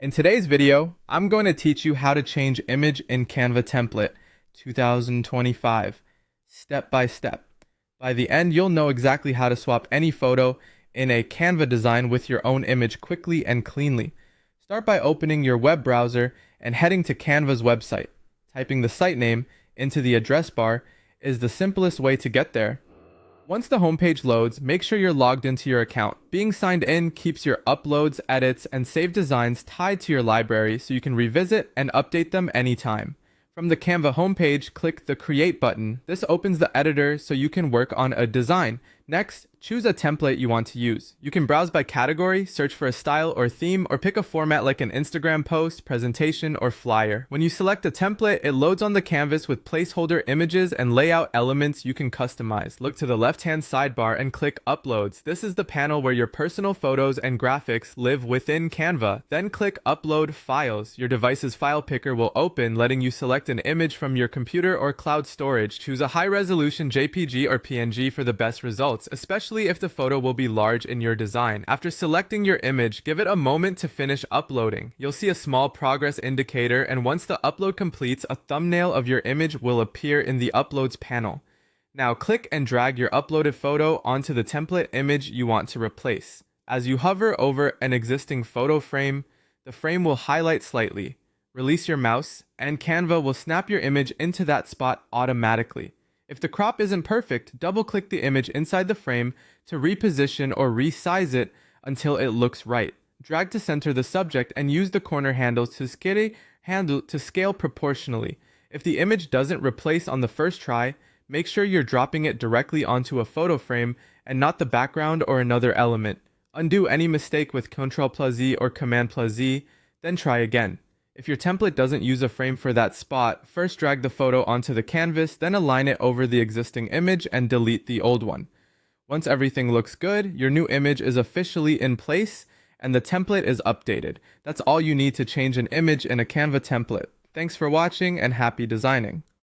In today's video, I'm going to teach you how to change image in Canva template 2025, step by step. By the end, you'll know exactly how to swap any photo in a Canva design with your own image quickly and cleanly. Start by opening your web browser and heading to Canva's website. Typing the site name into the address bar is the simplest way to get there. Once the homepage loads, make sure you're logged into your account. Being signed in keeps your uploads, edits, and saved designs tied to your library so you can revisit and update them anytime. From the Canva homepage, click the Create button. This opens the editor so you can work on a design. Next, choose a template you want to use. You can browse by category, search for a style or theme, or pick a format like an Instagram post, presentation, or flyer. When you select a template, it loads on the canvas with placeholder images and layout elements you can customize. Look to the left-hand sidebar and click Uploads. This is the panel where your personal photos and graphics live within Canva. Then click Upload Files. Your device's file picker will open, letting you select an image from your computer or cloud storage. Choose a high-resolution JPG or PNG for the best results, especially if the photo will be large in your design. After selecting your image, give it a moment to finish uploading. You'll see a small progress indicator, and once the upload completes, a thumbnail of your image will appear in the Uploads panel. Now click and drag your uploaded photo onto the template image you want to replace. As you hover over an existing photo frame, the frame will highlight slightly. Release your mouse, and Canva will snap your image into that spot automatically. If the crop isn't perfect, double-click the image inside the frame to reposition or resize it until it looks right. Drag to center the subject and use the corner handles to scale proportionally. If the image doesn't replace on the first try, make sure you're dropping it directly onto a photo frame and not the background or another element. Undo any mistake with Ctrl+Z or Command+Z, then try again. If your template doesn't use a frame for that spot, first drag the photo onto the canvas, then align it over the existing image and delete the old one. Once everything looks good, your new image is officially in place and the template is updated. That's all you need to change an image in a Canva template. Thanks for watching and happy designing.